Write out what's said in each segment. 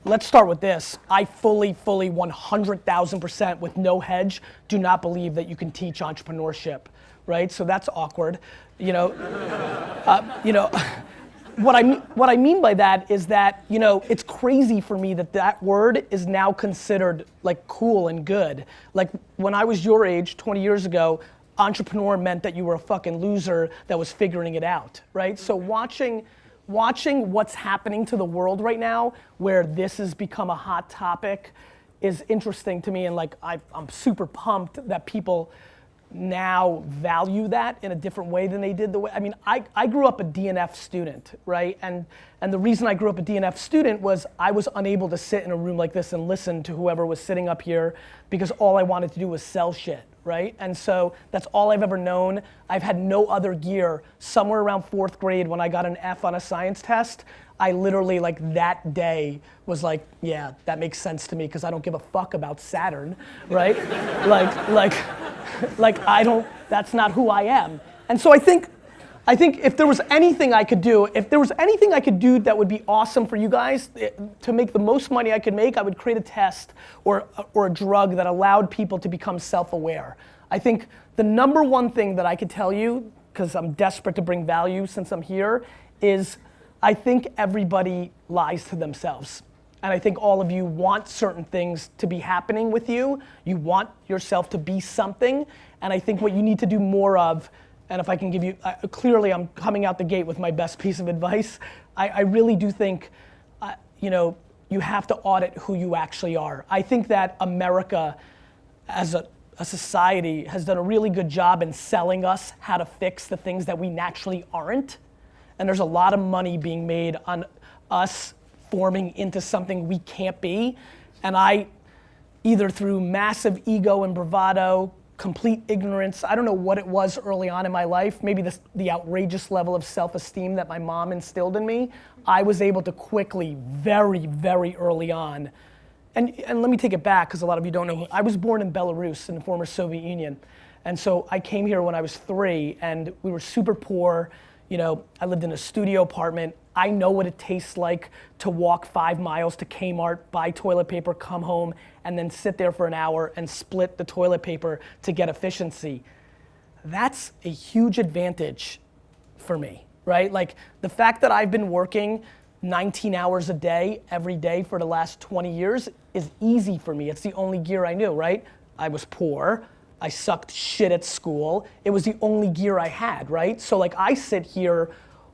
let's start with this. I fully 100,000% with no hedge do not believe that you can teach entrepreneurship, right? So that's awkward. What I mean by that is that, it's crazy for me that word is now considered like cool and good. Like when I was your age, 20 years ago, entrepreneur meant that you were a fucking loser that was figuring it out, right? So watching what's happening to the world right now, where this has become a hot topic, is interesting to me, and like I'm super pumped that people now value that in a different way than they did the way. I mean, I grew up a DNF student, right? And the reason I grew up a DNF student was I was unable to sit in a room like this and listen to whoever was sitting up here because all I wanted to do was sell shit, right? And so that's all I've ever known. I've had no other gear. Somewhere around 4th grade when I got an F on a science test, I literally like that day was like, yeah, that makes sense to me because I don't give a fuck about Saturn, right? like I don't, that's not who I am. And so I think if there was anything I could do, that would be awesome for you guys to make the most money I could make, I would create a test or a drug that allowed people to become self-aware. I think the number one thing that I could tell you, because I'm desperate to bring value since I'm here, is I think everybody lies to themselves. And I think all of you want certain things to be happening with you. You want yourself to be something. And I think what you need to do more of, and if I can give you, clearly I'm coming out the gate with my best piece of advice. I really do think, you have to audit who you actually are. I think that America as a society has done a really good job in selling us how to fix the things that we naturally aren't. And there's a lot of money being made on us forming into something we can't be. And I, either through massive ego and bravado, complete ignorance, I don't know what it was early on in my life, maybe the outrageous level of self-esteem that my mom instilled in me, I was able to quickly, very, very early on, and let me take it back because a lot of you don't know, I was born in Belarus in the former Soviet Union. And so I came here when I was 3 and we were super poor. I lived in a studio apartment. I know what it tastes like to walk 5 miles to Kmart, buy toilet paper, come home, and then sit there for an hour and split the toilet paper to get efficiency. That's a huge advantage for me, right? Like the fact that I've been working 19 hours a day, every day for the last 20 years is easy for me. It's the only gear I knew, right? I was poor. I sucked shit at school. It was the only gear I had, right? So like I sit here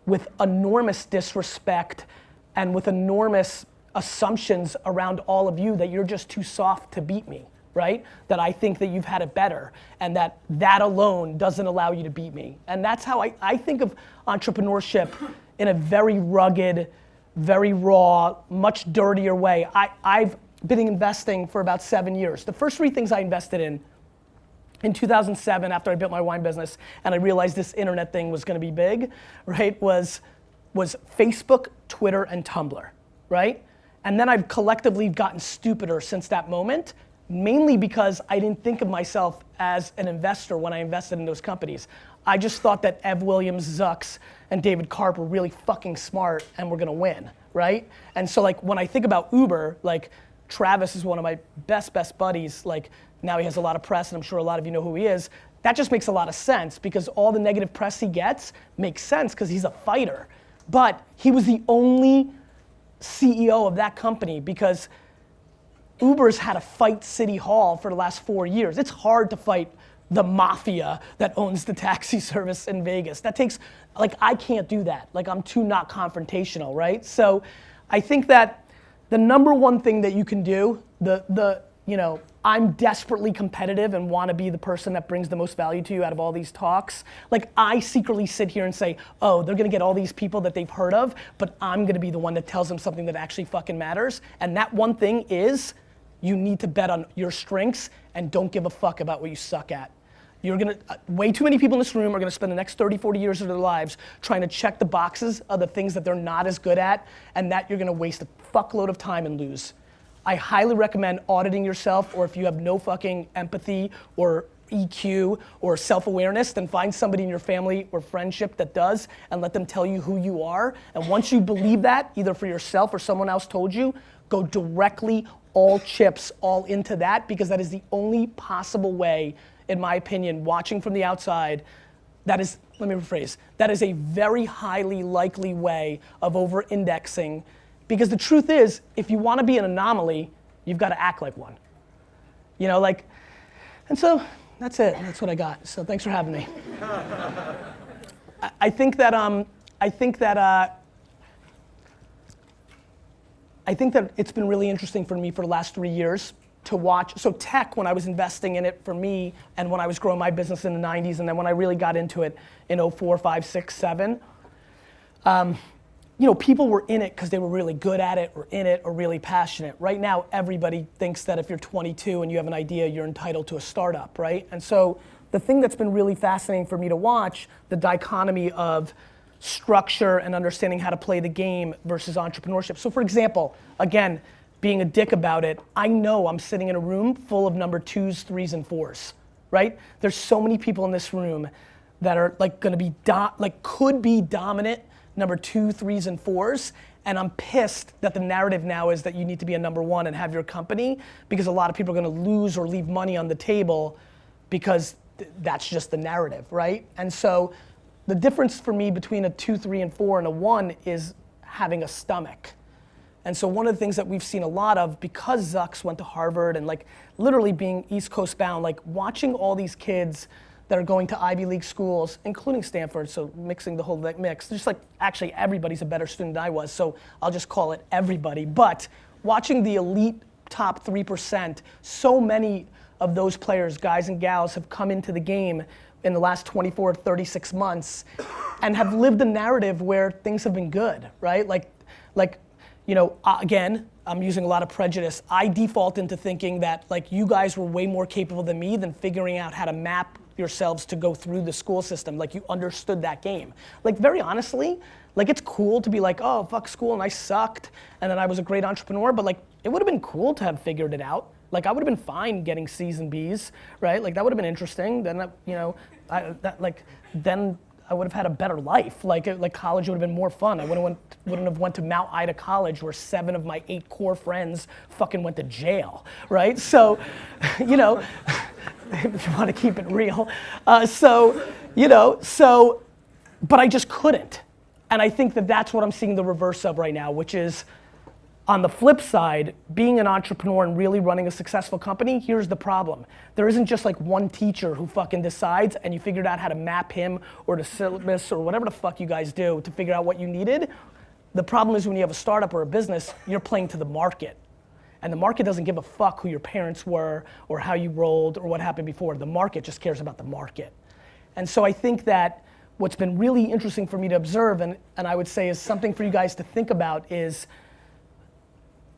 with enormous disrespect and with enormous assumptions around all of you that you're just too soft to beat me, right? That I think that you've had it better and that alone doesn't allow you to beat me. And that's how I think of entrepreneurship in a very rugged, very raw, much dirtier way. I've been investing for about 7 years. The first 3 things I invested in 2007, after I built my wine business and I realized this internet thing was gonna be big, right, was Facebook, Twitter, and Tumblr, right? And then I've collectively gotten stupider since that moment, mainly because I didn't think of myself as an investor when I invested in those companies. I just thought that Ev Williams, Zucks, and David Karp were really fucking smart and were gonna win, right? And so like when I think about Uber, like Travis is one of my best buddies, like now he has a lot of press and I'm sure a lot of you know who he is. That just makes a lot of sense because all the negative press he gets makes sense because he's a fighter. But he was the only CEO of that company because Uber's had to fight City Hall for the last 4 years. It's hard to fight the mafia that owns the taxi service in Vegas. That takes, like I can't do that. Like I'm too not confrontational, right? So I think that the number one thing that you can do, I'm desperately competitive and want to be the person that brings the most value to you out of all these talks. Like I secretly sit here and say, oh, they're gonna get all these people that they've heard of, but I'm gonna be the one that tells them something that actually fucking matters. And that one thing is, you need to bet on your strengths and don't give a fuck about what you suck at. You're gonna, way too many people in this room are gonna spend the next 30, 40 years of their lives trying to check the boxes of the things that they're not as good at, and that you're gonna waste a fuckload of time and lose. I highly recommend auditing yourself, or if you have no fucking empathy or EQ or self-awareness, then find somebody in your family or friendship that does and let them tell you who you are. And once you believe that, either for yourself or someone else told you, go directly all chips all into that, because that is the only possible way, in my opinion, watching from the outside, that is, let me rephrase, that is a very highly likely way of over-indexing, because the truth is, if you want to be an anomaly, you've got to act like one. You know, like, and so that's it. That's what I got. So thanks for having me. I think that it's been really interesting for me for the last 3 years to watch. So tech, when I was investing in it for me, and when I was growing my business in the 90s, and then when I really got into it in 04, 5, 6, 7, you know, people were in it because they were really good at it, or in it, or really passionate. Right now, everybody thinks that if you're 22 and you have an idea, you're entitled to a startup, right? And so the thing that's been really fascinating for me to watch, the dichotomy of structure and understanding how to play the game versus entrepreneurship. So for example, again, being a dick about it, I know I'm sitting in a room full of number 2s, 3s, and 4s, right? There's so many people in this room that are like gonna be, could be dominant number 2, 3s, and 4s, and I'm pissed that the narrative now is that you need to be a number 1 and have your company, because a lot of people are gonna lose or leave money on the table because that's just the narrative, right? And so the difference for me between a 2, 3, and 4 and a 1 is having a stomach. And so one of the things that we've seen a lot of, because Zucks went to Harvard and like literally being East Coast bound, like watching all these kids that are going to Ivy League schools, including Stanford, so mixing the whole mix. Just like, actually everybody's a better student than I was, so I'll just call it everybody. But watching the elite top 3%, so many of those players, guys and gals, have come into the game in the last 24, 36 months and have lived a narrative where things have been good, right? Like, you know, again, I'm using a lot of prejudice. I default into thinking that like you guys were way more capable than me than figuring out how to map yourselves to go through the school system. Like you understood that game. Like very honestly, like it's cool to be like, oh, fuck school and I sucked and then I was a great entrepreneur, but like it would have been cool to have figured it out. Like I would have been fine getting C's and B's, right? Like that would have been interesting. Then, you know, then I would have had a better life. Like college would have been more fun. I wouldn't have went to Mount Ida College where 7 of my 8 core friends fucking went to jail, right? So, you know, if you want to keep it real. You know, but I just couldn't. And I think that that's what I'm seeing the reverse of right now, which is on the flip side, being an entrepreneur and really running a successful company, here's the problem. There isn't just like one teacher who fucking decides and you figured out how to map him or the syllabus or whatever the fuck you guys do to figure out what you needed. The problem is when you have a startup or a business, you're playing to the market. And the market doesn't give a fuck who your parents were or how you rolled or what happened before. The market just cares about the market. And so I think that what's been really interesting for me to observe and I would say is something for you guys to think about is,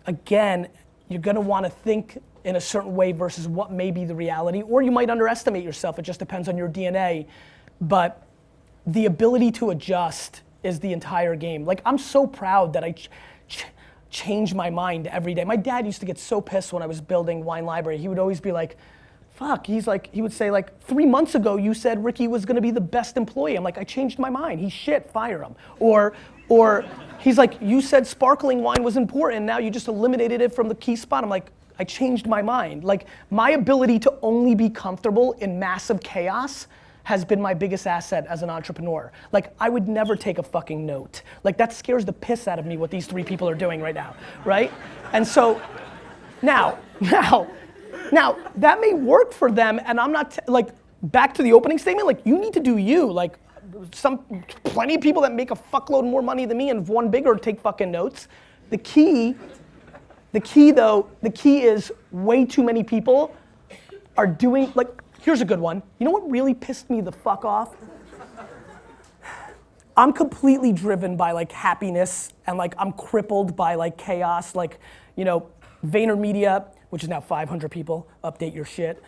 again, you're gonna wanna think in a certain way versus what may be the reality, or you might underestimate yourself, it just depends on your DNA. But the ability to adjust is the entire game. Like, I'm so proud that I change my mind every day. My dad used to get so pissed when I was building Wine Library. He would always be like, fuck, he would say like, 3 months ago you said Ricky was gonna be the best employee. I'm like, I changed my mind, he's shit, fire him. Or he's like, you said sparkling wine was important, now you just eliminated it from the key spot. I'm like, I changed my mind. Like, my ability to only be comfortable in massive chaos has been my biggest asset as an entrepreneur. Like, I would never take a fucking note. Like, that scares the piss out of me what these 3 people are doing right now, right? And so, now, that may work for them, and I'm not, like, back to the opening statement, like, you need to do you. Like, plenty of people that make a fuckload more money than me and have won bigger take fucking notes. The key is way too many people are doing, like, here's a good one. You know what really pissed me the fuck off? I'm completely driven by like happiness and like I'm crippled by like chaos. Like, you know, VaynerMedia, which is now 500 people, update your shit.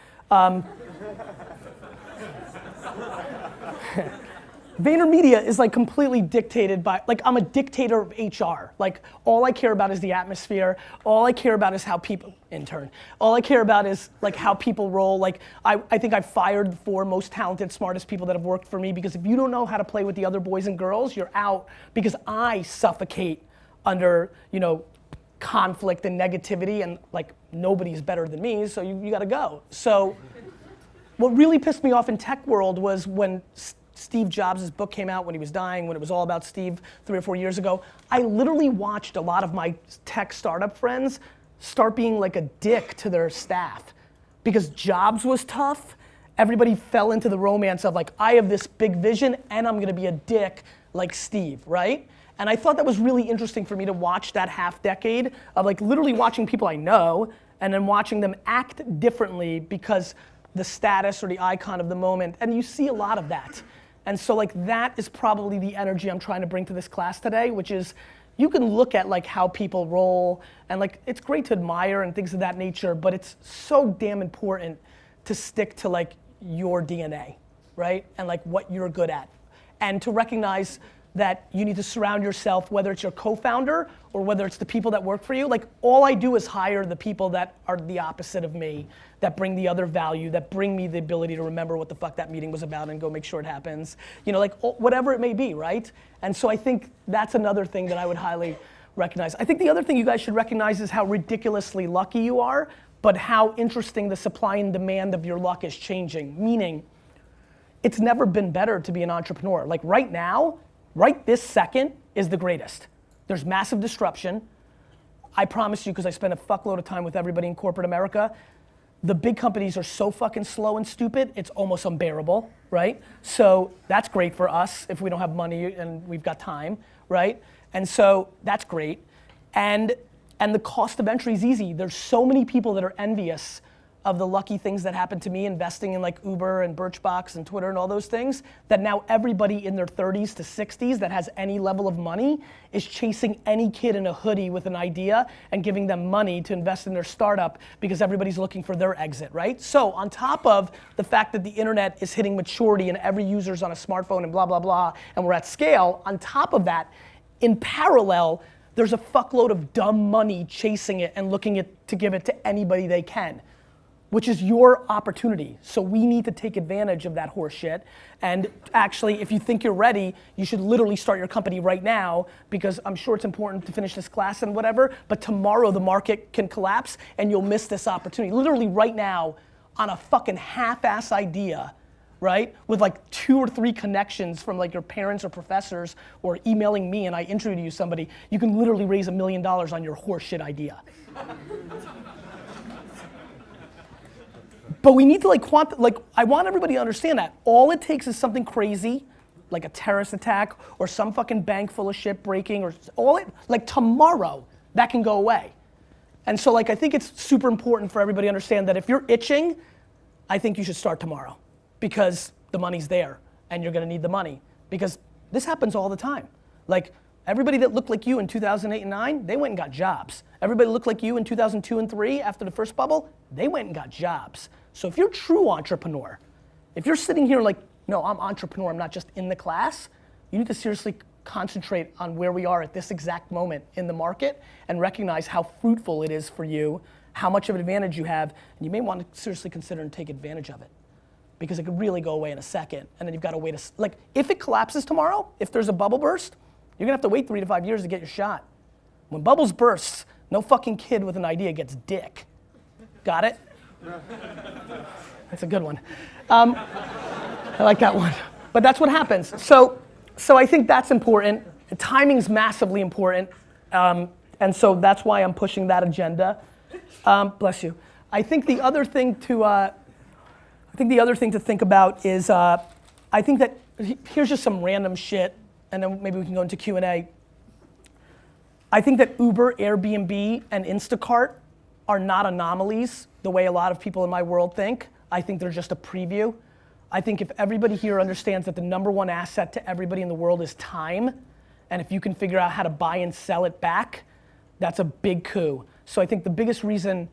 VaynerMedia is like completely dictated by, like I'm a dictator of HR. Like all I care about is the atmosphere. All I care about is how people, all I care about is like how people roll. Like I think I fired the 4 most talented, smartest people that have worked for me because if you don't know how to play with the other boys and girls, you're out because I suffocate under, you know, conflict and negativity, and like nobody's better than me, so you gotta go. So what really pissed me off in tech world was when Steve Jobs' book came out, when he was dying, when it was all about Steve 3 or 4 years ago. I literally watched a lot of my tech startup friends start being like a dick to their staff. Because Jobs was tough, everybody fell into the romance of like, I have this big vision and I'm gonna be a dick like Steve, right? And I thought that was really interesting for me to watch that half decade of like literally watching people I know and then watching them act differently because the status or the icon of the moment, and you see a lot of that. And so like that is probably the energy I'm trying to bring to this class today, which is you can look at like how people roll and like it's great to admire and things of that nature, but it's so damn important to stick to like your DNA, right? And like what you're good at. And to recognize that you need to surround yourself, whether it's your co-founder or whether it's the people that work for you. Like all I do is hire the people that are the opposite of me, that bring the other value, that bring me the ability to remember what the fuck that meeting was about and go make sure it happens. You know, like whatever it may be, right? And so I think that's another thing that I would highly recognize. I think the other thing you guys should recognize is how ridiculously lucky you are, but how interesting the supply and demand of your luck is changing. Meaning, it's never been better to be an entrepreneur. Like right now, right this second is the greatest. There's massive disruption. I promise you, because I spend a fuckload of time with everybody in corporate America, the big companies are so fucking slow and stupid, it's almost unbearable, right? So that's great for us if we don't have money and we've got time, right? And so that's great. And the cost of entry is easy. There's so many people that are envious of the lucky things that happened to me investing in like Uber and Birchbox and Twitter and all those things, that now everybody in their 30s to 60s that has any level of money is chasing any kid in a hoodie with an idea and giving them money to invest in their startup because everybody's looking for their exit, right? So on top of the fact that the internet is hitting maturity and every user's on a smartphone and blah, blah, blah, and we're at scale, on top of that, in parallel, there's a fuckload of dumb money chasing it and looking to give it to anybody they can, which is your opportunity. So we need to take advantage of that horse shit. And actually, if you think you're ready, you should literally start your company right now, because I'm sure it's important to finish this class and whatever, but tomorrow the market can collapse and you'll miss this opportunity. Literally right now, on a fucking half-ass idea, right? With like 2 or 3 connections from like your parents or professors or emailing me and I introduce you to somebody, you can literally raise $1 million on your horse shit idea. But we need to I want everybody to understand that. All it takes is something crazy, like a terrorist attack or some fucking bank full of shit breaking or like tomorrow, that can go away. And so like I think it's super important for everybody to understand that if you're itching, I think you should start tomorrow because the money's there and you're gonna need the money because this happens all the time. Like everybody that looked like you in 2008 and 9, they went and got jobs. Everybody that looked like you in 2002 and 3 after the first bubble, they went and got jobs. So if you're a true entrepreneur, if you're sitting here like, no, I'm entrepreneur, I'm not just in the class, you need to seriously concentrate on where we are at this exact moment in the market and recognize how fruitful it is for you, how much of an advantage you have, and you may want to seriously consider and take advantage of it because it could really go away in a second and then you've got to wait, like if it collapses tomorrow, if there's a bubble burst, you're gonna have to wait 3 to 5 years to get your shot. When bubbles burst, no fucking kid with an idea gets dick. Got it? That's a good one. I like that one. But that's what happens. So I think that's important. Timing's massively important. And so that's why I'm pushing that agenda. Bless you. I think the other thing to think about is I think that here's just some random shit, and then maybe we can go into Q&A. I think that Uber, Airbnb, and Instacart are not anomalies the way a lot of people in my world think. I think they're just a preview. I think if everybody here understands that the #1 asset to everybody in the world is time, and if you can figure out how to buy and sell it back, that's a big coup. So I think the biggest reason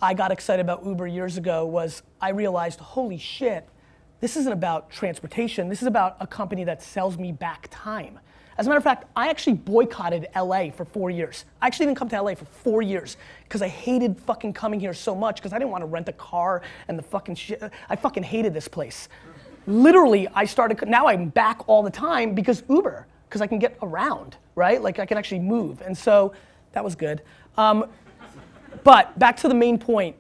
I got excited about Uber years ago was I realized, holy shit, this isn't about transportation, this is about a company that sells me back time. As a matter of fact, I actually boycotted LA for 4 years. I actually didn't come to LA for 4 years because I hated fucking coming here so much because I didn't want to rent a car and the fucking shit. I fucking hated this place. Literally, now I'm back all the time because Uber, because I can get around, right? Like I can actually move. And so That was good. But back to the main point.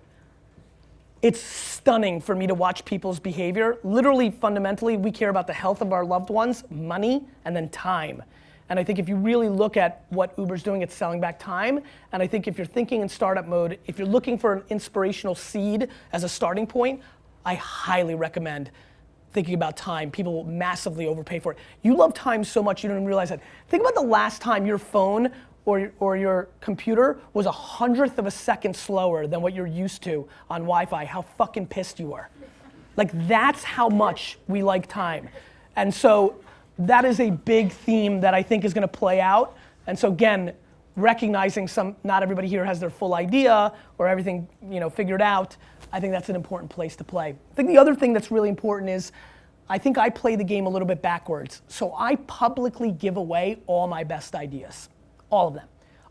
It's stunning for me to watch people's behavior. Literally, fundamentally, we care about the health of our loved ones, money, and then time. And I think if you really look at what Uber's doing, it's selling back time. And I think if you're thinking in startup mode, if you're looking for an inspirational seed as a starting point, I highly recommend thinking about time. People will massively overpay for it. You love time so much you don't even realize that. Think about the last time your phone or your computer was 1/100th of a second slower than what you're used to on Wi-Fi, how fucking pissed you were. Like that's how much we like time. And so that is a big theme that I think is gonna play out. And so again, recognizing not everybody here has their full idea or everything figured out, I think that's an important place to play. I think the other thing that's really important is, I think I play the game a little bit backwards. So I publicly give away all my best ideas. All of them.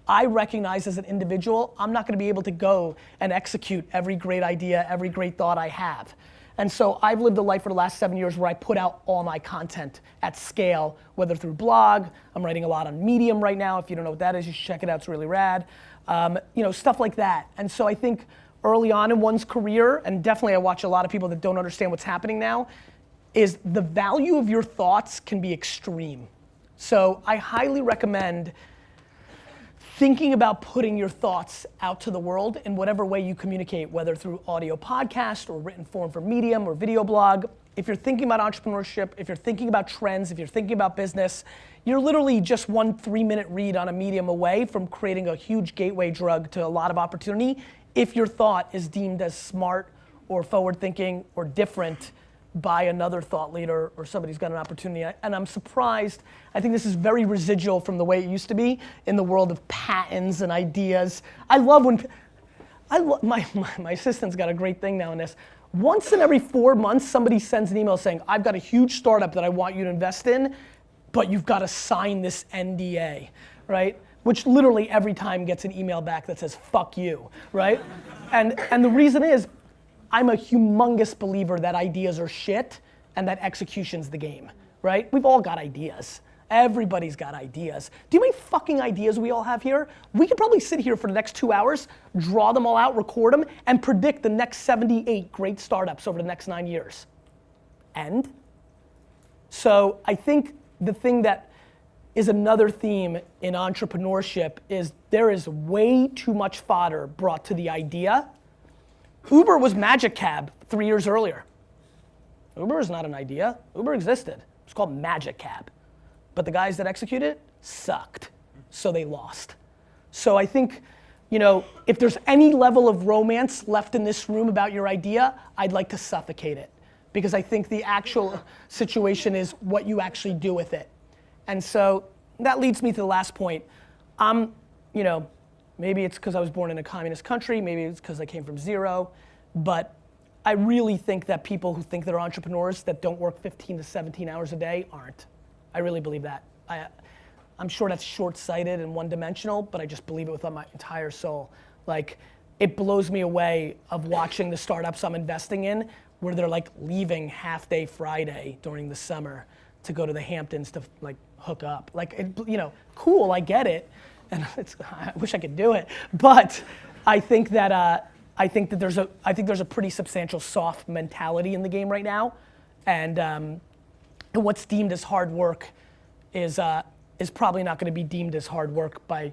I recognize as an individual, I'm not gonna be able to go and execute every great idea, every great thought I have. And so I've lived a life for the last 7 years where I put out all my content at scale, whether through blog, I'm writing a lot on Medium right now. If you don't know what that is, you should check it out, it's really rad. Stuff like that. And so I think early on in one's career, and definitely I watch a lot of people that don't understand what's happening now, is the value of your thoughts can be extreme. So I highly recommend thinking about putting your thoughts out to the world in whatever way you communicate, whether through audio podcast or written form for Medium or video blog. If you're thinking about entrepreneurship, if you're thinking about trends, if you're thinking about business, you're literally just 1 3-minute read on a Medium away from creating a huge gateway drug to a lot of opportunity if your thought is deemed as smart or forward thinking or different by another thought leader or somebody who's got an opportunity. And I'm surprised, I think this is very residual from the way it used to be in the world of patents and ideas. I love when, my assistant's got a great thing now in this. Once in every 4 months, somebody sends an email saying, I've got a huge startup that I want you to invest in, but you've got to sign this NDA, right? Which literally every time gets an email back that says, fuck you, right? And the reason is, I'm a humongous believer that ideas are shit and that execution's the game, right? We've all got ideas. Everybody's got ideas. Do you know how many fucking ideas we all have here? We could probably sit here for the next 2 hours, draw them all out, record them, and predict the next 78 great startups over the next 9 years. And so I think the thing that is another theme in entrepreneurship is there is way too much fodder brought to the idea. Uber was Magic Cab 3 years earlier. Uber is not an idea. Uber existed. It's called Magic Cab. But the guys that executed it sucked, so they lost. So I think, if there's any level of romance left in this room about your idea, I'd like to suffocate it. Because I think the actual situation is what you actually do with it. And so that leads me to the last point. Maybe it's because I was born in a communist country, maybe it's because I came from zero, but I really think that people who think they're entrepreneurs that don't work 15 to 17 hours a day aren't. I really believe that. I'm sure that's short-sighted and one-dimensional, but I just believe it with my entire soul. Like, it blows me away of watching the startups I'm investing in where they're like leaving half-day Friday during the summer to go to the Hamptons to like hook up. Like, cool, I get it. And I wish I could do it, but I think that there's a pretty substantial soft mentality in the game right now, and what's deemed as hard work is probably not going to be deemed as hard work by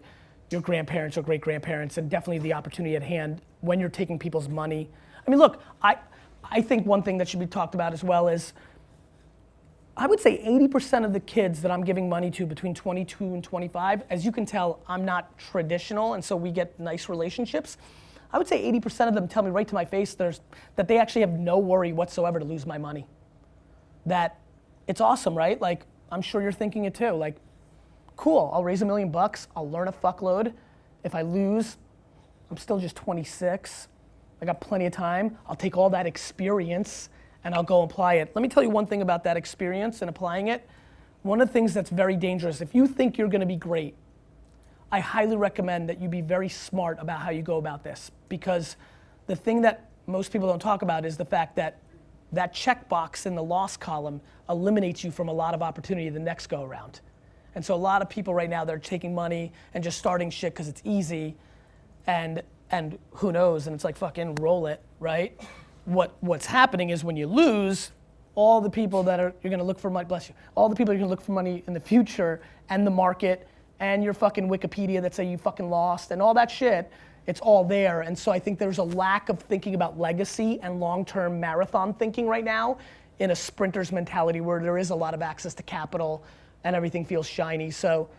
your grandparents or great grandparents, and definitely the opportunity at hand when you're taking people's money. I mean, look, I think one thing that should be talked about as well is, I would say 80% of the kids that I'm giving money to between 22 and 25, as you can tell, I'm not traditional, and so we get nice relationships. I would say 80% of them tell me right to my face that they actually have no worry whatsoever to lose my money. That it's awesome, right? Like, I'm sure you're thinking it too. Like, cool, I'll raise $1 million, I'll learn a fuckload. If I lose, I'm still just 26. I got plenty of time. I'll take all that experience and I'll go apply it. Let me tell you one thing about that experience and applying it. One of the things that's very dangerous, if you think you're gonna be great, I highly recommend that you be very smart about how you go about this, because the thing that most people don't talk about is the fact that that checkbox in the loss column eliminates you from a lot of opportunity the next go around. And so a lot of people right now, they're taking money and just starting shit because it's easy, and who knows, and it's like fucking roll it, right? What's happening is when you lose, all the people that you're gonna look for money, bless you, all the people you're gonna look for money in the future, and the market, and your fucking Wikipedia that say you fucking lost, and all that shit, it's all there. And so I think there's a lack of thinking about legacy and long-term marathon thinking right now in a sprinter's mentality where there is a lot of access to capital and everything feels shiny. So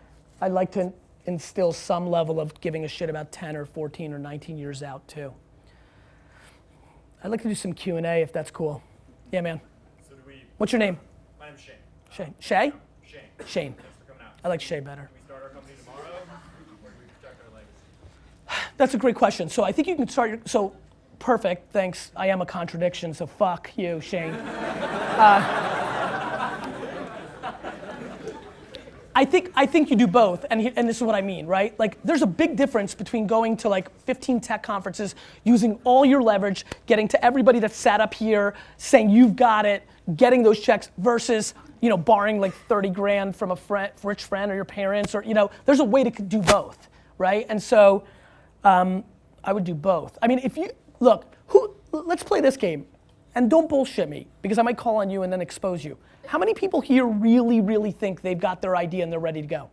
I'd like to instill some level of giving a shit about 10 or 14 or 19 years out too. I'd like to do some Q&A if that's cool. Yeah, man. So do we, What's your name? My name's Shane. Shane. Shay? Shane. Shane. Thanks for coming out. I like Shay better. Can we start our company tomorrow, or do we protect our legacy? That's a great question. So I think you can start your, so perfect, thanks. I am a contradiction, so fuck you, Shane. I think you do both, and this is what I mean, right? Like, there's a big difference between going to like 15 tech conferences, using all your leverage, getting to everybody that sat up here, saying you've got it, getting those checks, versus, you know, borrowing like 30 grand from a rich friend or your parents, or, you know, there's a way to do both, right? And so, I would do both. I mean, if you, look, let's play this game, and don't bullshit me, because I might call on you and then expose you. How many people here really, really think they've got their idea and they're ready to go?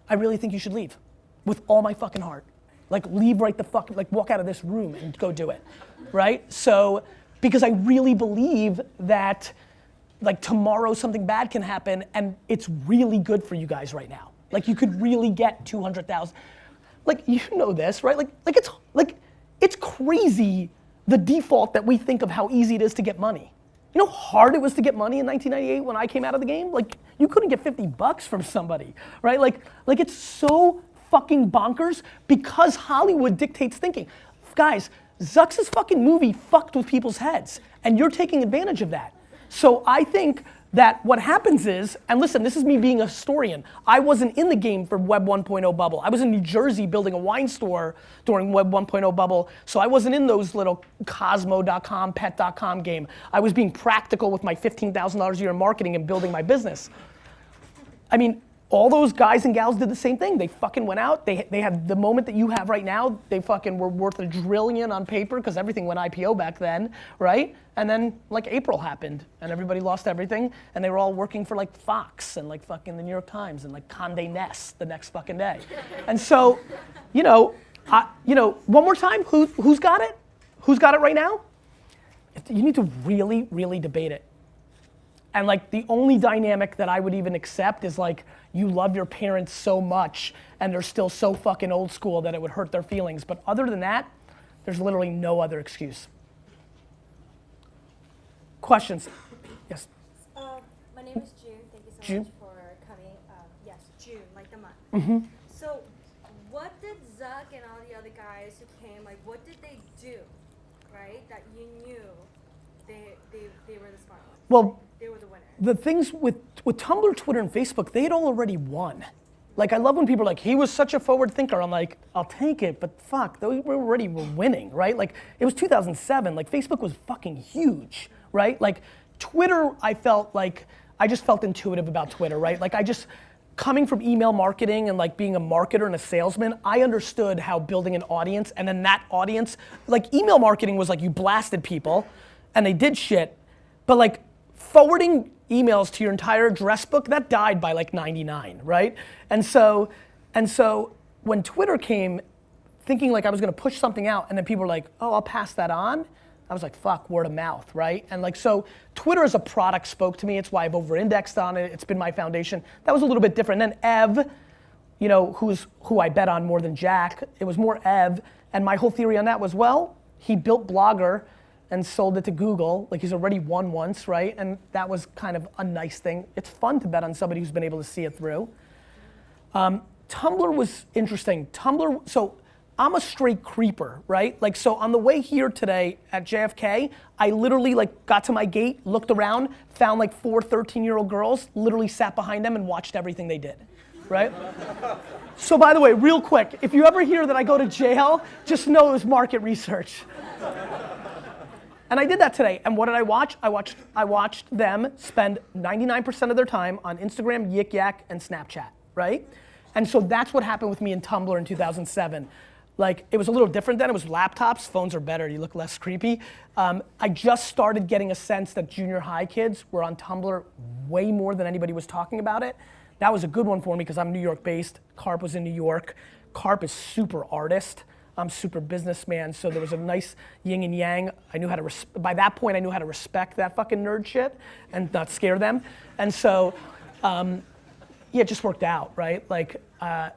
I really think you should leave, with all my fucking heart. Like, leave right the fuck, like walk out of this room and go do it, right? So, because I really believe that, like, tomorrow something bad can happen, and it's really good for you guys right now. Like, you could really get 200,000. Like, you know this, right? It's crazy, the default that we think of how easy it is to get money. You know how hard it was to get money in 1998 when I came out of the game? Like, you couldn't get 50 bucks from somebody, right? Like it's so fucking bonkers because Hollywood dictates thinking. Guys, Zuck's fucking movie fucked with people's heads, and you're taking advantage of that. So I think that what happens is, and listen, this is me being a historian, I wasn't in the game for Web 1.0 bubble. I was in New Jersey building a wine store during Web 1.0 bubble, so I wasn't in those little Cosmo.com, Pet.com game. I was being practical with my $15,000 a year in marketing and building my business. I mean, all those guys and gals did the same thing. They fucking went out, they had the moment that you have right now, they fucking were worth $1 trillion on paper because everything went IPO back then, right? And then like April happened and everybody lost everything and they were all working for like Fox and like fucking the New York Times and like Condé Nast the next fucking day. And so, you know, one more time, who's got it? Who's got it right now? You need to really, really debate it. And like the only dynamic that I would even accept is like you love your parents so much and they're still so fucking old school that it would hurt their feelings. But other than that, there's literally no other excuse. Questions? Yes. My name is June. Thank you so June? much for coming. Yes, June, like the month. Mm-hmm. So, what did Zuck and all the other guys who came, like, what did they do, right? That you knew they were the smart ones. Well, they were the winners. the things with Tumblr, Twitter, and Facebook, they had all already won. Like, I love when people are like, he was such a forward thinker. I'm like, I'll take it, but fuck, they were already winning, right? Like, it was 2007, like Facebook was fucking huge, right? Like, Twitter, I just felt intuitive about Twitter, right? Like, coming from email marketing and like being a marketer and a salesman, I understood how building an audience, and then that audience, like email marketing was like you blasted people and they did shit, but like forwarding emails to your entire address book, that died by like 99, right? And so when Twitter came, thinking like I was gonna push something out and then people were like, oh, I'll pass that on. I was like, fuck, word of mouth, right? And like, so Twitter as a product spoke to me. It's why I've over-indexed on it. It's been my foundation. That was a little bit different. And then Ev, you know, who I bet on more than Jack, it was more Ev. And my whole theory on that was, well, he built Blogger and sold it to Google. Like he's already won once, right? And that was kind of a nice thing. It's fun to bet on somebody who's been able to see it through. Tumblr was interesting. Tumblr, so I'm a straight creeper, right? Like, so on the way here today at JFK, I literally like got to my gate, looked around, found like 4 13-year-old girls, literally sat behind them and watched everything they did, right? So by the way, real quick, if you ever hear that I go to jail, just know it was market research. And I did that today. And what did I watch? I watched them spend 99% of their time on Instagram, Yik Yak, and Snapchat, right? And so that's what happened with me in Tumblr in 2007. Like, it was a little different then. It was laptops. Phones are better. You look less creepy. I just started getting a sense that junior high kids were on Tumblr way more than anybody was talking about it. That was a good one for me because I'm New York based. Carp was in New York. Carp is super artist. I'm super businessman. So there was a nice yin and yang. I knew how to, by that point, I knew how to respect that fucking nerd shit and not scare them. And so, yeah, it just worked out, right? Like, I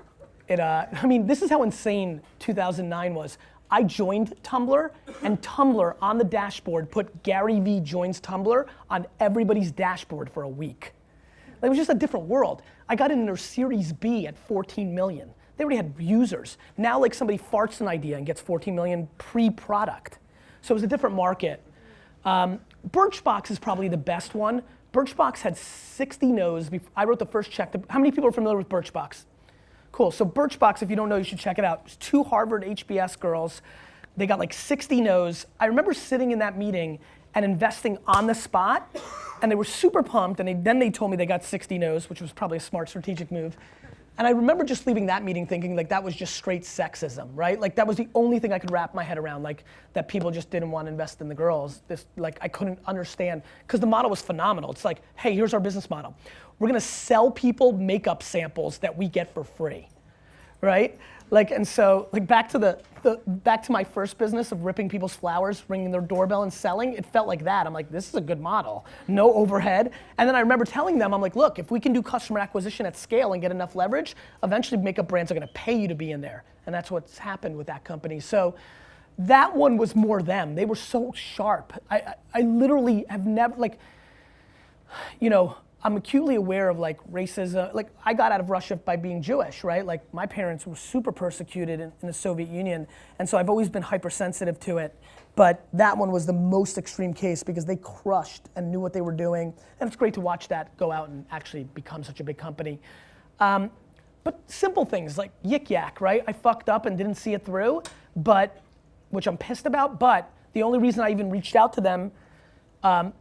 mean, this is how insane 2009 was. I joined Tumblr, and Tumblr on the dashboard put Gary Vee joins Tumblr on everybody's dashboard for a week. It was just a different world. I got in their Series B at 14 million. They already had users. Now, like, somebody farts an idea and gets 14 million pre-product. So it was a different market. Birchbox is probably the best one. Birchbox had 60 no's. I wrote the first check. How many people are familiar with Birchbox? Cool, so Birchbox, if you don't know, you should check it out. It's 2 Harvard HBS girls. They got like 60 no's. I remember sitting in that meeting and investing on the spot, and they were super pumped, and then they told me they got 60 no's, which was probably a smart strategic move. And I remember just leaving that meeting thinking like that was just straight sexism, right? Like that was the only thing I could wrap my head around, like that people just didn't want to invest in the girls. This, like, I couldn't understand, because the model was phenomenal. It's like, hey, here's our business model. We're gonna sell people makeup samples that we get for free, right? Like, and so, like, back to my first business of ripping people's flowers, ringing their doorbell and selling, it felt like that. I'm like, this is a good model, no overhead. And then I remember telling them, I'm like, look, if we can do customer acquisition at scale and get enough leverage, eventually makeup brands are gonna pay you to be in there. And that's what's happened with that company. So that one was more them. They were so sharp. I literally have never, like, you know, I'm acutely aware of like racism. Like, I got out of Russia by being Jewish, right? Like, my parents were super persecuted in the Soviet Union, and so I've always been hypersensitive to it. But that one was the most extreme case because they crushed and knew what they were doing, and it's great to watch that go out and actually become such a big company. But simple things like Yik Yak, right? I fucked up and didn't see it through, but, which I'm pissed about, but the only reason I even reached out to them,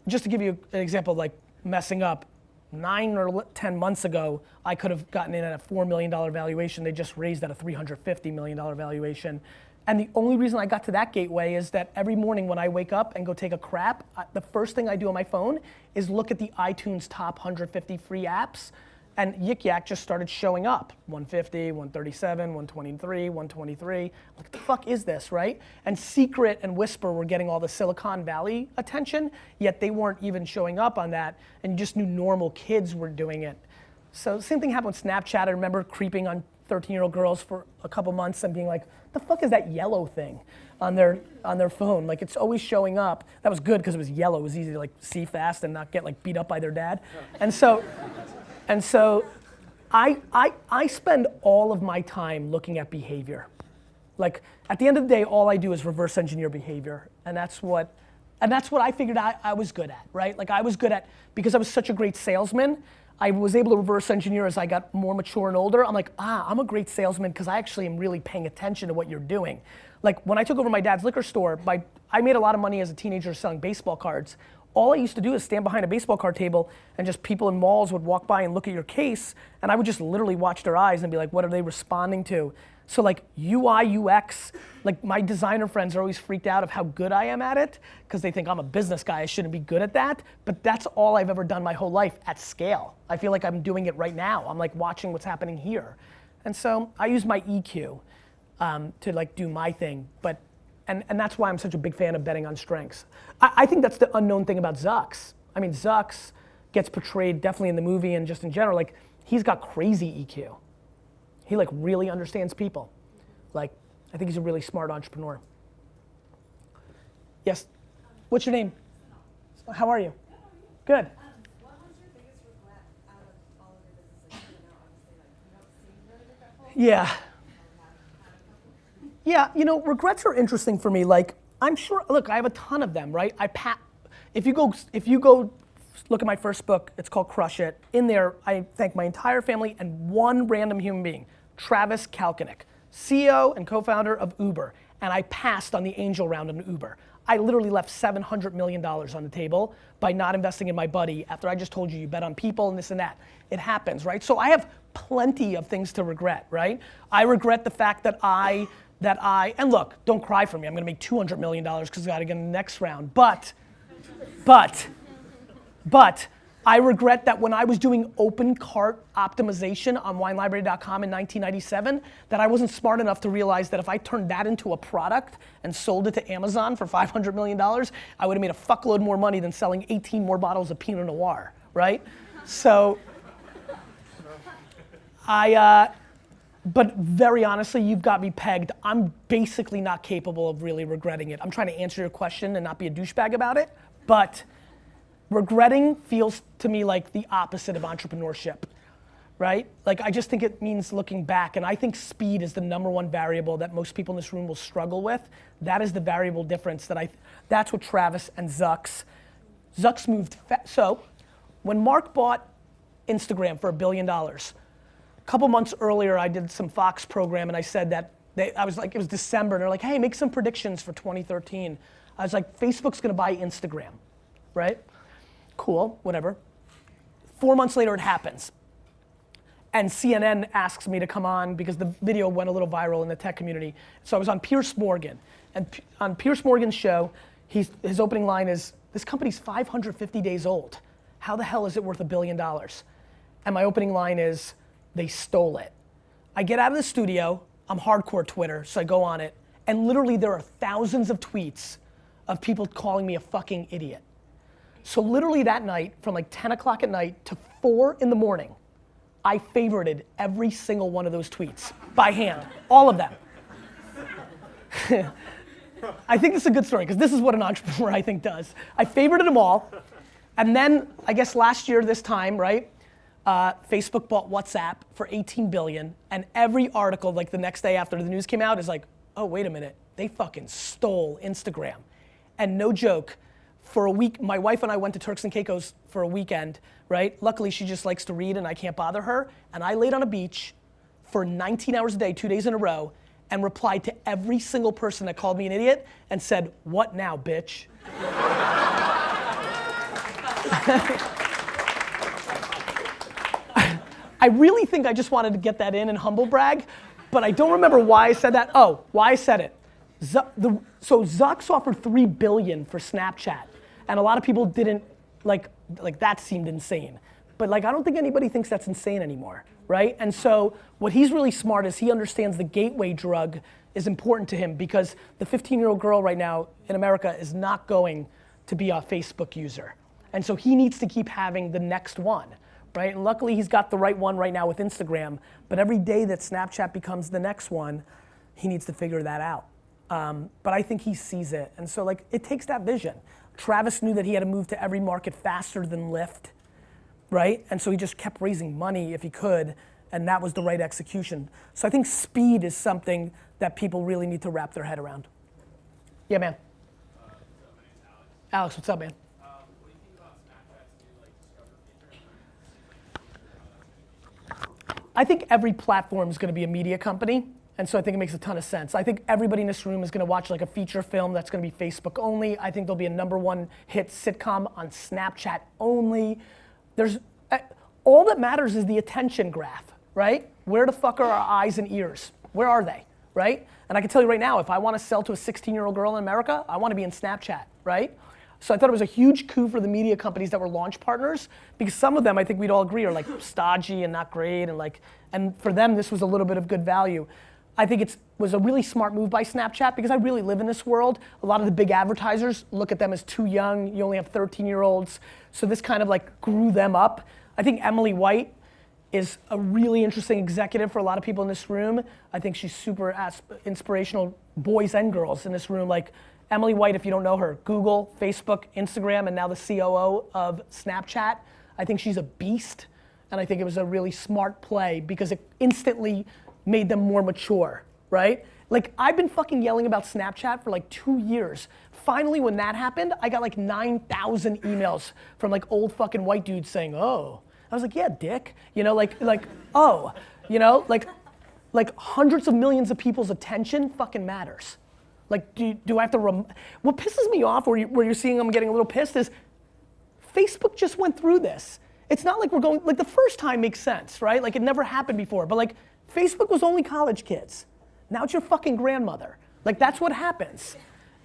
just to give you an example of like messing up, 9 or 10 months ago, I could have gotten in at a $4 million valuation. They just raised at a $350 million valuation. And the only reason I got to that gateway is that every morning when I wake up and go take a crap, the first thing I do on my phone is look at the iTunes top 150 free apps, and Yik Yak just started showing up. 150, 137, 123, 123. Like, what the fuck is this, right? And Secret and Whisper were getting all the Silicon Valley attention, yet they weren't even showing up on that, and you just knew normal kids were doing it. So the same thing happened with Snapchat. I remember creeping on 13-year-old girls for a couple months and being like, the fuck is that yellow thing on their phone? Like, it's always showing up. That was good because it was yellow. It was easy to like see fast and not get like beat up by their dad. And so I spend all of my time looking at behavior. Like, at the end of the day, all I do is reverse engineer behavior. And that's what I figured I was good at, right? Like, I was good at, because I was such a great salesman, I was able to reverse engineer as I got more mature and older. I'm like, I'm a great salesman because I actually am really paying attention to what you're doing. Like, when I took over my dad's liquor store, I made a lot of money as a teenager selling baseball cards. All I used to do is stand behind a baseball card table, and just people in malls would walk by and look at your case, and I would just literally watch their eyes and be like, what are they responding to? So like UI, UX, like my designer friends are always freaked out of how good I am at it, because they think I'm a business guy, I shouldn't be good at that, but that's all I've ever done my whole life at scale. I feel like I'm doing it right now. I'm like watching what's happening here. And so I use my EQ to like do my thing, but and that's why I'm such a big fan of betting on strengths. I think that's the unknown thing about Zucks. I mean, Zucks gets portrayed definitely in the movie and just in general, like, he's got crazy EQ. He like really understands people. Like, I think he's a really smart entrepreneur. Yes, what's your name? How are you? Good. What was your biggest regret out of all of your businesses? Like, you know, obviously, like, you don't seem really regretful. Yeah. Yeah, you know, regrets are interesting for me. Like, I'm sure, look, I have a ton of them, right? If you go look at my first book, it's called Crush It. In there, I thank my entire family and one random human being, Travis Kalanick, CEO and co-founder of Uber. And I passed on the angel round in Uber. I literally left $700 million on the table by not investing in my buddy after I just told you bet on people and this and that. It happens, right? So I have plenty of things to regret, right? I regret the fact that and look, don't cry for me. I'm gonna make $200 million because I gotta get in the next round. But, I regret that when I was doing open cart optimization on winelibrary.com in 1997, that I wasn't smart enough to realize that if I turned that into a product and sold it to Amazon for $500 million, I would have made a fuckload more money than selling 18 more bottles of Pinot Noir, right? So, but very honestly, you've got me pegged. I'm basically not capable of really regretting it. I'm trying to answer your question and not be a douchebag about it, but regretting feels to me like the opposite of entrepreneurship, right? Like I just think it means looking back, and I think speed is the #1 variable that most people in this room will struggle with. That is the variable difference that's what Travis and Zucks moved so when Mark bought Instagram for $1 billion, a couple months earlier I did some Fox program and I said that I was like, it was December and they're like, hey, make some predictions for 2013. I was like, Facebook's gonna buy Instagram, right? Cool, whatever. 4 months later it happens. And CNN asks me to come on because the video went a little viral in the tech community. So I was on Piers Morgan. And on Piers Morgan's show, his opening line is, this company's 550 days old. How the hell is it worth $1 billion? And my opening line is, they stole it. I get out of the studio, I'm hardcore Twitter, so I go on it, and literally there are thousands of tweets of people calling me a fucking idiot. So literally that night, from like 10 o'clock at night to 4 in the morning, I favorited every single one of those tweets by hand, all of them. I think this is a good story because this is what an entrepreneur I think does. I favorited them all, and then I guess last year this time, right? Facebook bought WhatsApp for $18 billion, and every article like the next day after the news came out is like, oh wait a minute, they fucking stole Instagram. And no joke, for a week, my wife and I went to Turks and Caicos for a weekend, right? Luckily, she just likes to read and I can't bother her. And I laid on a beach for 19 hours a day, 2 days in a row, and replied to every single person that called me an idiot and said, what now, bitch? I really think I just wanted to get that in and humble brag, but I don't remember why I said that. Oh, why I said it. So Zucks offered $3 billion for Snapchat. And a lot of people didn't, like that seemed insane. But like, I don't think anybody thinks that's insane anymore, right? And so what he's really smart is he understands the gateway drug is important to him because the 15-year-old girl right now in America is not going to be a Facebook user. And so he needs to keep having the next one, right? And luckily he's got the right one right now with Instagram, but every day that Snapchat becomes the next one, he needs to figure that out. But I think he sees it. And so like, it takes that vision. Travis knew that he had to move to every market faster than Lyft, right? And so he just kept raising money if he could, and that was the right execution. So I think speed is something that people really need to wrap their head around. Yeah, man. My name's Alex. Alex, what's up, man? What do you think about Snapchat's new Discover feature? I think every platform is going to be a media company. And so I think it makes a ton of sense. I think everybody in this room is gonna watch like a feature film that's gonna be Facebook only. I think there'll be a #1 hit sitcom on Snapchat only. All that matters is the attention graph, right? Where the fuck are our eyes and ears? Where are they, right? And I can tell you right now, if I wanna sell to a 16-year-old girl in America, I wanna be in Snapchat, right? So I thought it was a huge coup for the media companies that were launch partners because some of them I think we'd all agree are like stodgy and not great and for them this was a little bit of good value. I think it was a really smart move by Snapchat because I really live in this world. A lot of the big advertisers look at them as too young. You only have 13-year-olds. So this kind of like grew them up. I think Emily White is a really interesting executive for a lot of people in this room. I think she's super inspirational, boys and girls in this room. Like Emily White, if you don't know her, Google, Facebook, Instagram, and now the COO of Snapchat. I think she's a beast. And I think it was a really smart play because it instantly made them more mature, right? Like I've been fucking yelling about Snapchat for like 2 years. Finally, when that happened, I got like 9,000 emails from like old fucking white dudes saying, oh. I was like, yeah, dick. You know, like oh. You know, like hundreds of millions of people's attention fucking matters. Like, do I have to, what pisses me off where you're seeing them getting a little pissed is Facebook just went through this. It's not like we're going, like the first time makes sense, right? Like it never happened before, but like Facebook was only college kids. Now it's your fucking grandmother. Like that's what happens.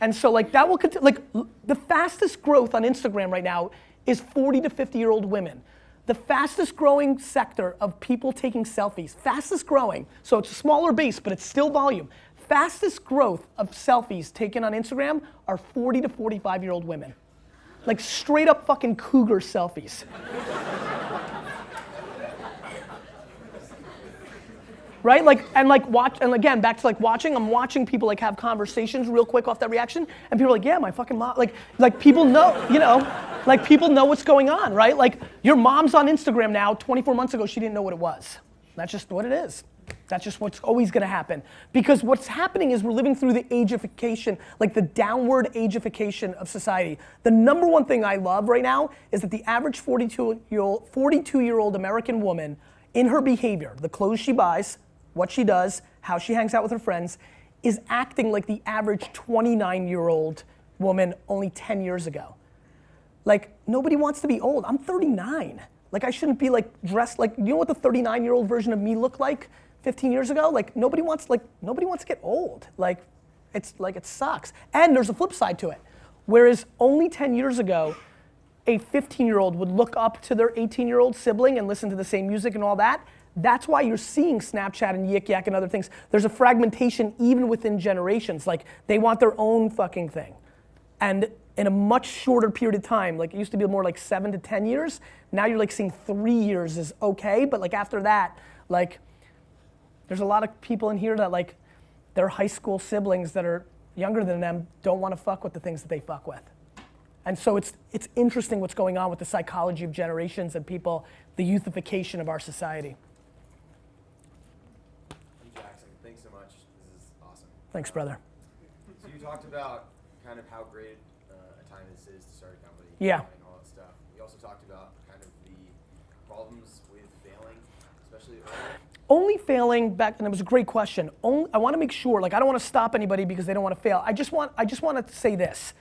And so like that will continue, like the fastest growth on Instagram right now is 40 to 50-year-old women. The fastest growing sector of people taking selfies, fastest growing, so it's a smaller base, but it's still volume. Fastest growth of selfies taken on Instagram are 40 to 45-year-old women. Like straight up fucking cougar selfies. Right? Like, and like watch, and again, back to like watching, I'm watching people like have conversations real quick off that reaction, and people are like, yeah, my fucking mom, like people know, you know, like people know what's going on, right? Like your mom's on Instagram now, 24 months ago, she didn't know what it was. That's just what it is. That's just what's always gonna happen. Because what's happening is we're living through the ageification, like the downward ageification of society. The number one thing I love right now is that the average 42-year-old American woman, in her behavior, the clothes she buys, what she does, how she hangs out with her friends, is acting like the average 29-year-old woman only 10 years ago. Like, nobody wants to be old. I'm 39. Like, I shouldn't be like dressed like, you know what the 39-year-old version of me looked like 15 years ago? Like, nobody wants to get old. Like, it sucks. And there's a flip side to it. Whereas only 10 years ago, a 15-year-old would look up to their 18-year-old sibling and listen to the same music and all that. That's why you're seeing Snapchat and Yik Yak and other things. There's a fragmentation even within generations. Like they want their own fucking thing. And in a much shorter period of time, like it used to be more like 7 to 10 years. Now you're like seeing 3 years is okay, but like after that, like there's a lot of people in here that like their high school siblings that are younger than them don't want to fuck with the things that they fuck with. And so it's interesting what's going on with the psychology of generations and people, the youthification of our society. Thanks so much. This is awesome. Thanks, brother. So you talked about kind of how great a time this is to start a company. Yeah. And all that stuff. You also talked about kind of the problems with failing, especially early. Only failing back, and it was a great question. I want to make sure, like I don't want to stop anybody because they don't want to fail. I just want to say this.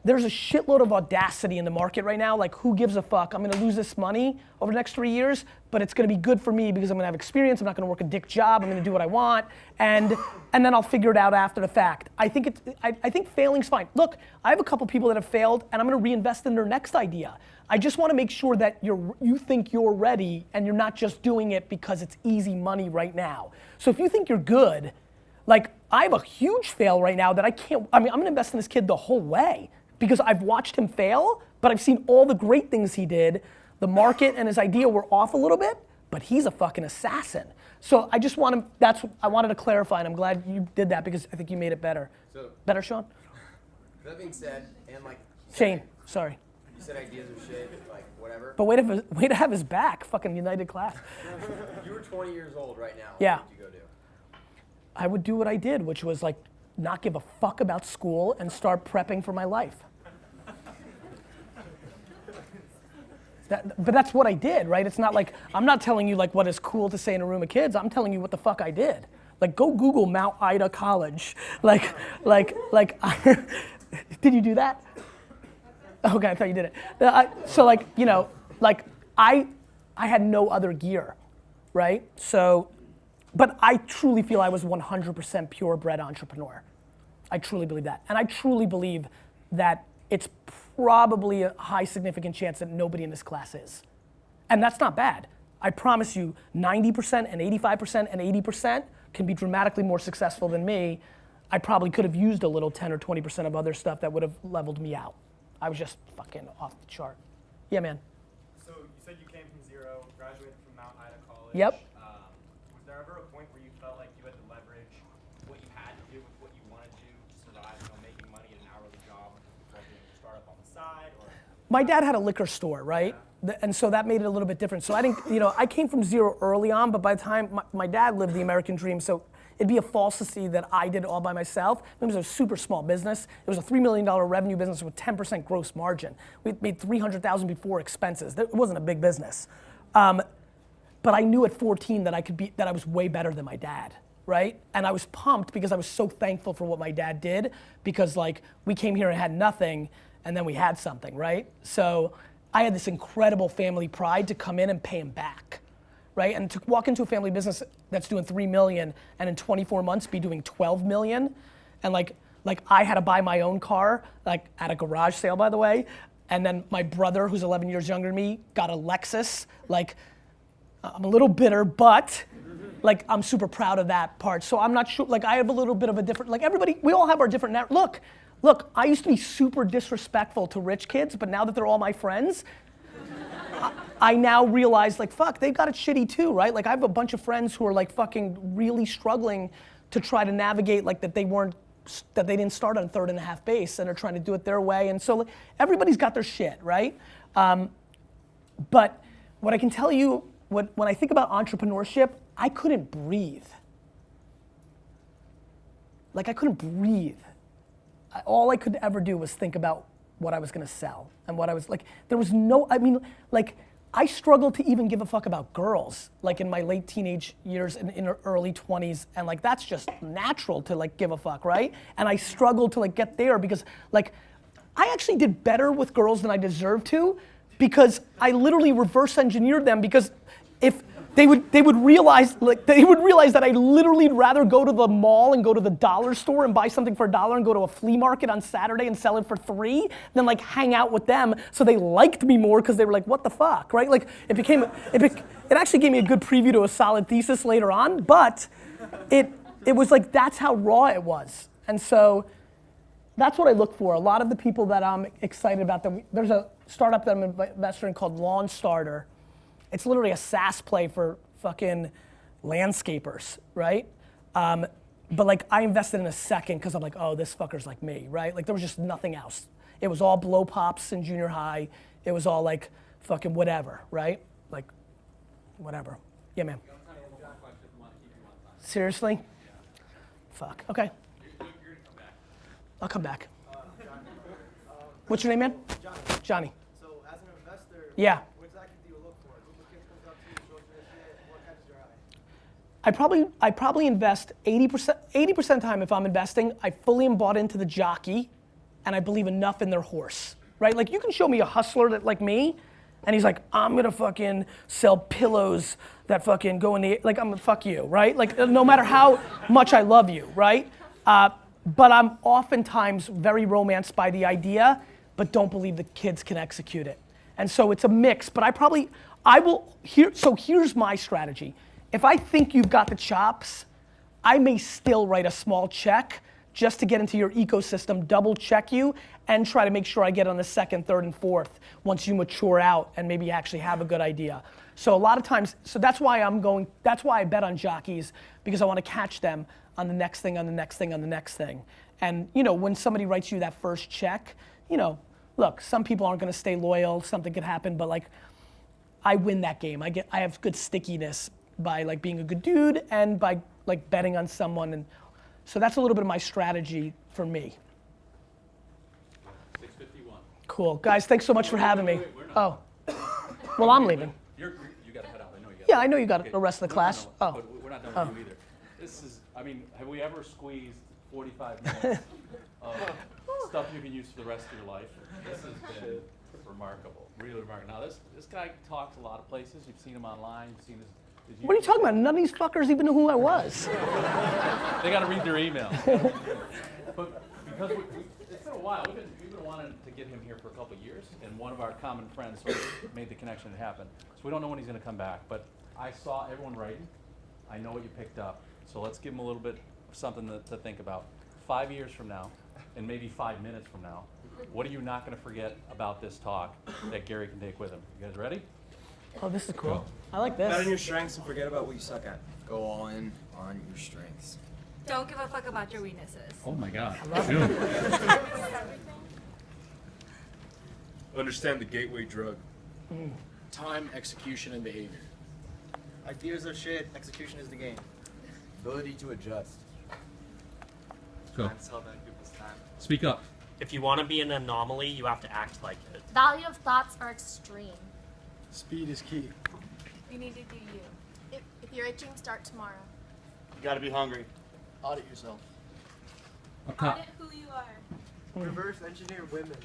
There's a shitload of audacity in the market right now. Like, who gives a fuck? I'm gonna lose this money over the next 3 years, but it's gonna be good for me because I'm gonna have experience. I'm not gonna work a dick job. I'm gonna do what I want, and then I'll figure it out after the fact. I think failing's fine. Look, I have a couple people that have failed, and I'm gonna reinvest in their next idea. I just want to make sure that you think you're ready, and you're not just doing it because it's easy money right now. So if you think you're good, like I have a huge fail right now that I can't. I mean, I'm gonna invest in this kid the whole way. Because I've watched him fail, but I've seen all the great things he did. The market and his idea were off a little bit, but he's a fucking assassin. So I just want to, I wanted to clarify, and I'm glad you did that because I think you made it better. So, better, Sean? that being said, and like, Shane, sorry. you said ideas are shit, like whatever. But way to have his back, fucking United class. You were 20 years old right now. Yeah. What would you go do? I would do what I did, which was like not give a fuck about school and start prepping for my life. But that's what I did, right? It's not like, I'm not telling you like what is cool to say in a room of kids. I'm telling you what the fuck I did. Like go Google Mount Ida College. Like, did you do that? Okay, I thought you did it. So like, you know, like I had no other gear, right? So, but I truly feel I was 100% purebred entrepreneur. I truly believe that. And I truly believe that it's probably a high significant chance that nobody in this class is. And that's not bad. I promise you 90% and 85% and 80% can be dramatically more successful than me. I probably could have used a little 10 or 20% of other stuff that would have leveled me out. I was just fucking off the chart. Yeah, man. So you said you came from zero, graduated from Mount Ida College. Yep. Was there ever a point where you felt like you had to leverage what you had to do with what you wanted to survive, you know, making money at an hourly job before doing a startup on the side? Or My dad had a liquor store, right? And so that made it a little bit different. So I didn't, you know, I came from zero early on, but by the time my dad lived the American dream, so it'd be a falsity that I did it all by myself. It was a super small business. It was a $3 million revenue business with 10% gross margin. We made $300,000 before expenses. It wasn't a big business. But I knew at 14 that I was way better than my dad. right? And I was pumped because I was so thankful for what my dad did, because like we came here and had nothing, and then we had something, right? So I had this incredible family pride to come in and pay him back, right? And to walk into a family business that's doing 3 million and in 24 months be doing 12 million, and like I had to buy my own car, like at a garage sale, by the way, and then my brother, who's 11 years younger than me, got a Lexus. Like, I'm a little bitter, but like I'm super proud of that part. So I'm not sure, like I have a little bit of a different, like everybody, we all have our different, look, I used to be super disrespectful to rich kids, but now that they're all my friends, I now realize like, fuck, they've got it shitty too, right? Like I have a bunch of friends who are like fucking really struggling to try to navigate like that they didn't start on 3rd and a half base and are trying to do it their way. And so like, everybody's got their shit, right? But what I can tell you, when I think about entrepreneurship, I couldn't breathe. Like I couldn't breathe. All I could ever do was think about what I was gonna sell and what I was like, there was no, I mean, like I struggled to even give a fuck about girls, like in my late teenage years and in early 20s, and like that's just natural to like give a fuck, right? And I struggled to like get there because like I actually did better with girls than I deserved to, because I literally reverse engineered them, because if they would realize that I'd literally rather go to the mall and go to the dollar store and buy something for $1 and go to a flea market on Saturday and sell it for $3 than like hang out with them. So they liked me more because they were like, what the fuck, right? Like it actually gave me a good preview to a solid thesis later on, but it was like, that's how raw it was. And so that's what I look for. A lot of the people that I'm excited about, there's a startup that I'm an investor in called Lawn Starter. It's literally a SaaS play for fucking landscapers, right? But like I invested in a second because I'm like, oh, this fucker's like me, right? Like there was just nothing else. It was all blow pops in junior high. It was all like fucking whatever, right? Like whatever. Yeah, man. Seriously? Fuck, okay. I'll come back. What's your name, man? Johnny. So as an investor, Yeah. what exactly do you look for? Who the kid comes up to you, shows you their shit, what catches your eye? I probably invest 80% of the time if I'm investing, I fully am bought into the jockey and I believe enough in their horse, right? Like you can show me a hustler that like me and he's like, I'm gonna fucking sell pillows that fucking go in the, like I'm gonna fuck you, right? Like no matter how much I love you, right? But I'm oftentimes very romanced by the idea, but don't believe the kids can execute it. And so it's a mix, but here's my strategy. If I think you've got the chops, I may still write a small check just to get into your ecosystem, double check you, and try to make sure I get on the 2nd, 3rd, and 4th once you mature out and maybe actually have a good idea. So a lot of times, so that's why I bet on jockeys, because I want to catch them on the next thing, on the next thing, on the next thing. And you know, when somebody writes you that first check, you know, look, some people aren't gonna stay loyal, something could happen, but like, I win that game. I have good stickiness by like being a good dude and by like betting on someone. And so that's a little bit of my strategy for me. 6:51. Cool, guys, thanks so much for having me. Oh, well, I'm leaving. You gotta head out, I know you gotta. Yeah, I know you got the rest of the class. No, Oh. but we're not done with you either. This is, I mean, have we ever squeezed 45 minutes of stuff you can use for the rest of your life? This has been remarkable, really remarkable. Now this guy talks a lot of places. You've seen him online, you've seen his What are you talking about? None of these fuckers even knew who I was. They gotta read their email. But because it's been a while, we've been wanting to get him here for a couple of years, and one of our common friends sort of made the connection to happen. So we don't know when he's gonna come back, but I saw everyone writing. I know what you picked up. So let's give him a little bit of something to think about. 5 years from now, and maybe 5 minutes from now, what are you not going to forget about this talk that Gary can take with him? You guys ready? Oh, this is cool. I like Bet on this. your strengths and forget about what you suck at. Go all in on your strengths. Don't give a fuck about your weaknesses. Oh my God. Understand the gateway drug. Time, execution, and behavior. Ideas are shit, execution is the game. Ability to adjust. Go. Sell back people's time. Speak up. If you want to be an anomaly, you have to act like it. Value of thoughts are extreme. Speed is key. You need to do you. If you're itching, start tomorrow. You gotta be hungry. Audit yourself. Up top. Audit who you are. Reverse engineer women.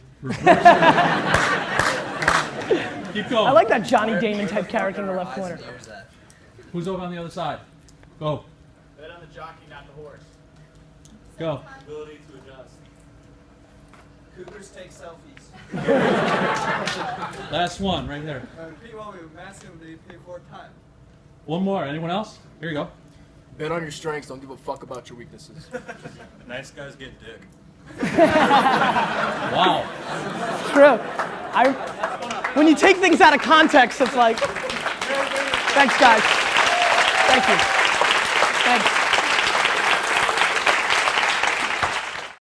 Keep going. I like that Johnny Damon type character in the left corner. Who's over on the other side? Go. Bet on the jockey, not the horse. Go. Ability to adjust. Cougars take selfies. Last one, right there. People with massive, they pay 4 times. One more. Anyone else? Here you go. Bet on your strengths. Don't give a fuck about your weaknesses. Nice guys get dick. Wow. True. When you take things out of context, it's like, thanks guys. Thank you.